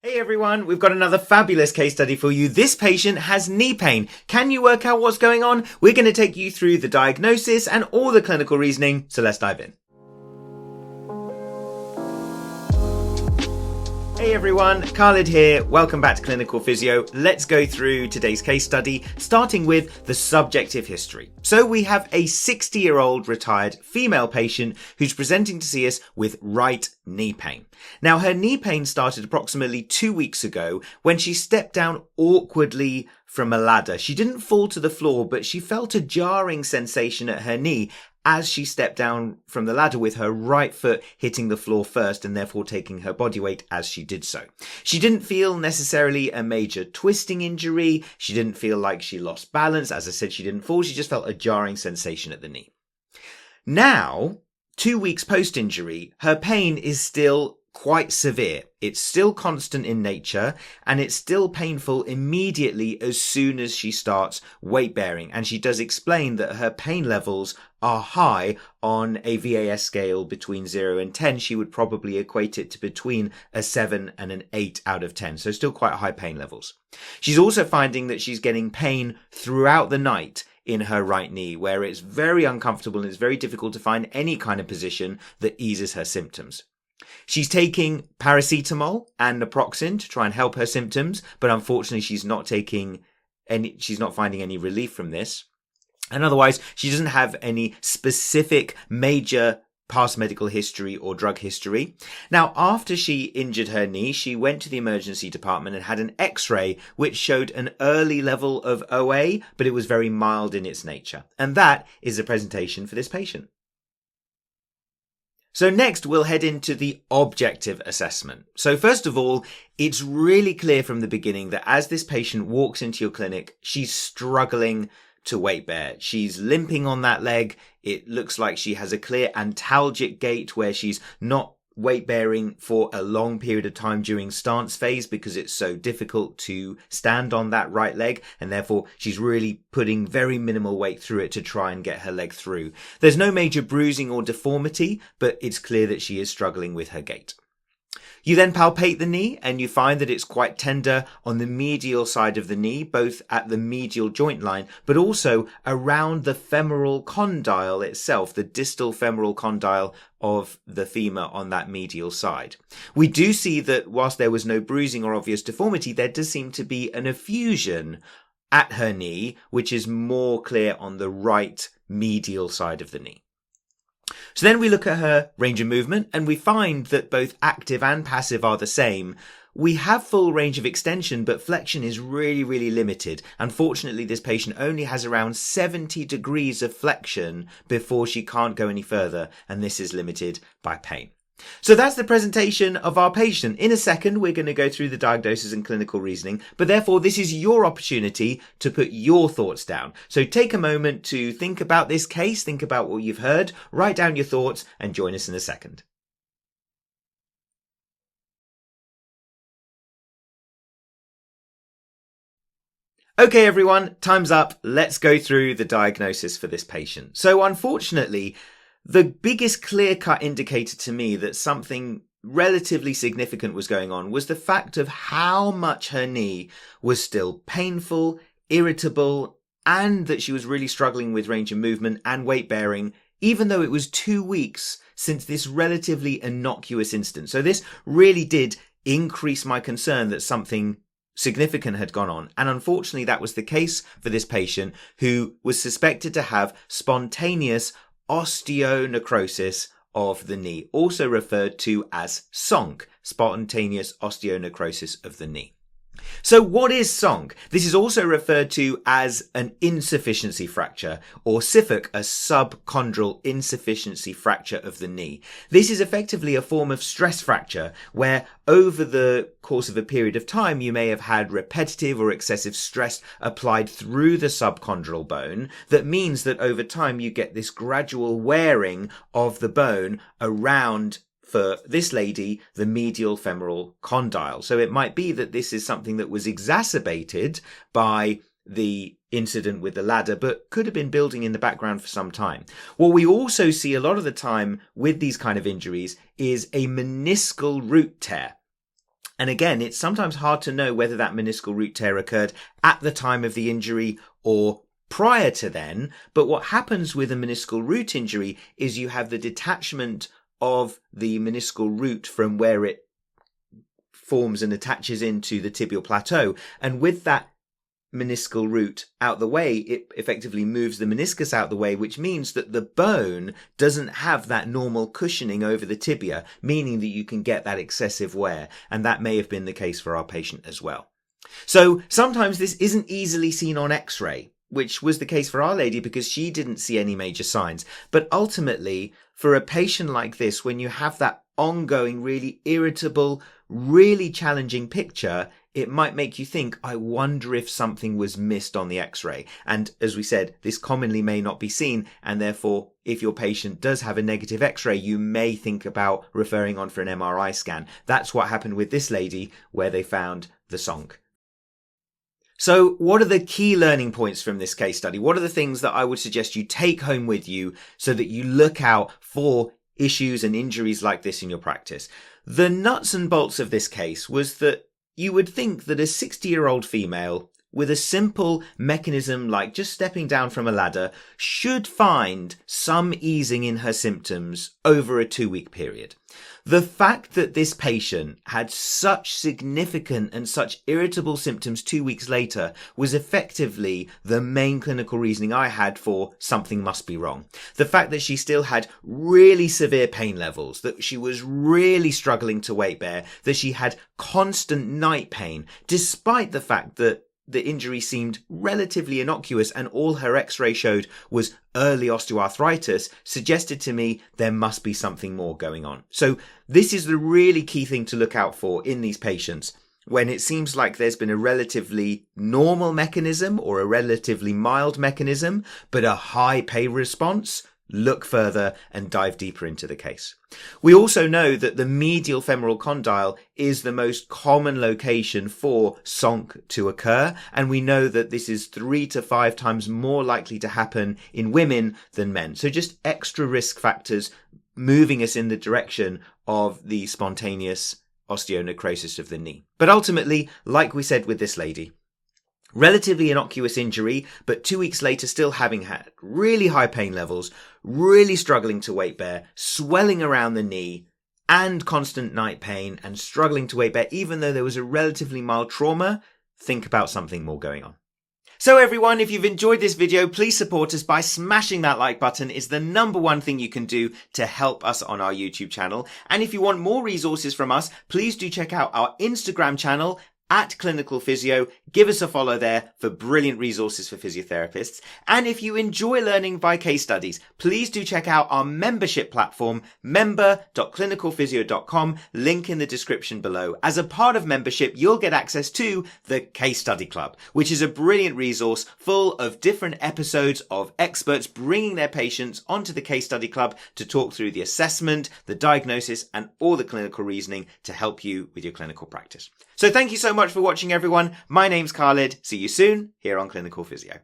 Hey everyone, we've got another fabulous case study for you. This patient has knee pain. Can you work out what's going on? We're going to take you through the diagnosis and all the clinical reasoning, so let's dive in. Hey everyone, Khalid here. Welcome back to Clinical Physio. Let's go through today's case study, starting with the subjective history. So we have a 60-year-old retired female patient who's presenting to see us with right knee pain. Now, her knee pain started approximately 2 weeks ago when she stepped down awkwardly from a ladder. She didn't fall to the floor, but she felt a jarring sensation at her knee as she stepped down from the ladder, with her right foot hitting the floor first and therefore taking her body weight as she did so. She didn't feel necessarily a major twisting injury. She didn't feel like she lost balance. As I said, she didn't fall. She just felt a jarring sensation at the knee. Now, 2 weeks post-injury, her pain is still quite severe. It's still constant in nature, and it's still painful immediately as soon as she starts weight bearing. And she does explain that her pain levels are high on a VAS scale between 0 and 10. She would probably equate it to between a 7 and an 8 out of 10. So still quite high pain levels. She's also finding that she's getting pain throughout the night in her right knee, where it's very uncomfortable and it's very difficult to find any kind of position that eases her symptoms. She's taking paracetamol and naproxen to try and help her symptoms, but unfortunately she's not finding any relief from this. And otherwise, she doesn't have any specific major past medical history or drug history. Now, after she injured her knee, she went to the emergency department and had an X-ray which showed an early level of OA, but it was very mild in its nature. And that is a presentation for this patient. So next, we'll head into the objective assessment. So first of all, it's really clear from the beginning that as this patient walks into your clinic, she's struggling to weight bear. She's limping on that leg. It looks like she has a clear antalgic gait where she's not weight bearing for a long period of time during stance phase because it's so difficult to stand on that right leg, and therefore she's really putting very minimal weight through it to try and get her leg through. There's no major bruising or deformity, but it's clear that she is struggling with her gait. You then palpate the knee and you find that it's quite tender on the medial side of the knee, both at the medial joint line, but also around the femoral condyle itself, the distal femoral condyle of the femur on that medial side. We do see that whilst there was no bruising or obvious deformity, there does seem to be an effusion at her knee, which is more clear on the right medial side of the knee. So then we look at her range of movement and we find that both active and passive are the same. We have full range of extension, but flexion is really limited. Unfortunately, this patient only has around 70 degrees of flexion before she can't go any further, and this is limited by pain. So that's the presentation of our patient. In a second, we're going to go through the diagnosis and clinical reasoning, but therefore this is your opportunity to put your thoughts down. So take a moment to think about this case, think about what you've heard, write down your thoughts, and join us in a second. Okay everyone, time's up. Let's go through the diagnosis for this patient. So unfortunately, the biggest clear-cut indicator to me that something relatively significant was going on was the fact of how much her knee was still painful, irritable, and that she was really struggling with range of movement and weight bearing, even though it was 2 weeks since this relatively innocuous incident. So this really did increase my concern that something significant had gone on. And unfortunately, that was the case for this patient, who was suspected to have spontaneous osteonecrosis of the knee, also referred to as SONC, spontaneous osteonecrosis of the knee. So what is SONC? This is also referred to as an insufficiency fracture, or SIFOC, a subchondral insufficiency fracture of the knee. This is effectively a form of stress fracture where over the course of a period of time you may have had repetitive or excessive stress applied through the subchondral bone. That means that over time you get this gradual wearing of the bone around, for this lady, the medial femoral condyle. So it might be that this is something that was exacerbated by the incident with the ladder, but could have been building in the background for some time. What we also see a lot of the time with these kind of injuries is a meniscal root tear. And again, it's sometimes hard to know whether that meniscal root tear occurred at the time of the injury or prior to then. But what happens with a meniscal root injury is you have the detachment of the meniscal root from where it forms and attaches into the tibial plateau. And with that meniscal root out the way, it effectively moves the meniscus out the way, which means that the bone doesn't have that normal cushioning over the tibia, meaning that you can get that excessive wear. And that may have been the case for our patient as well. So sometimes this isn't easily seen on X-ray, which was the case for our lady because she didn't see any major signs. But ultimately, for a patient like this, when you have that ongoing, really irritable, really challenging picture, it might make you think, I wonder if something was missed on the X-ray. And as we said, this commonly may not be seen. And therefore, if your patient does have a negative X-ray, you may think about referring on for an MRI scan. That's what happened with this lady where they found the SONC. So what are the key learning points from this case study? What are the things that I would suggest you take home with you so that you look out for issues and injuries like this in your practice? The nuts and bolts of this case was that you would think that a 60-year-old female with a simple mechanism like just stepping down from a ladder should find some easing in her symptoms over a 2-week period. The fact that this patient had such significant and such irritable symptoms 2 weeks later was effectively the main clinical reasoning I had for something must be wrong. The fact that she still had really severe pain levels, that she was really struggling to weight bear, that she had constant night pain, despite the fact that the injury seemed relatively innocuous and all her X-ray showed was early osteoarthritis, suggested to me there must be something more going on. So this is the really key thing to look out for in these patients. When it seems like there's been a relatively normal mechanism or a relatively mild mechanism, but a high pain response, look further and dive deeper into the case. We also know that the medial femoral condyle is the most common location for SONC to occur, and we know that this is 3 to 5 times more likely to happen in women than men. So just extra risk factors moving us in the direction of the spontaneous osteonecrosis of the knee. But ultimately, like we said with this lady, relatively innocuous injury, but 2 weeks later still having had really high pain levels, really struggling to weight bear, swelling around the knee, and constant night pain, and struggling to weight bear, even though there was a relatively mild trauma. Think about something more going on. So everyone, if you've enjoyed this video, please support us by smashing that like button. It's the #1 thing you can do to help us on our YouTube channel. And if you want more resources from us, please do check out our Instagram channel at Clinical Physio. Give us a follow there for brilliant resources for physiotherapists. And if you enjoy learning by case studies, please do check out our membership platform, member.clinicalphysio.com, link in the description below. As a part of membership, you'll get access to the Case Study Club, which is a brilliant resource full of different episodes of experts bringing their patients onto the Case Study Club to talk through the assessment, the diagnosis, and all the clinical reasoning to help you with your clinical practice. So thank you so much for watching, everyone. My name's Khalid. See you soon here on Clinical Physio.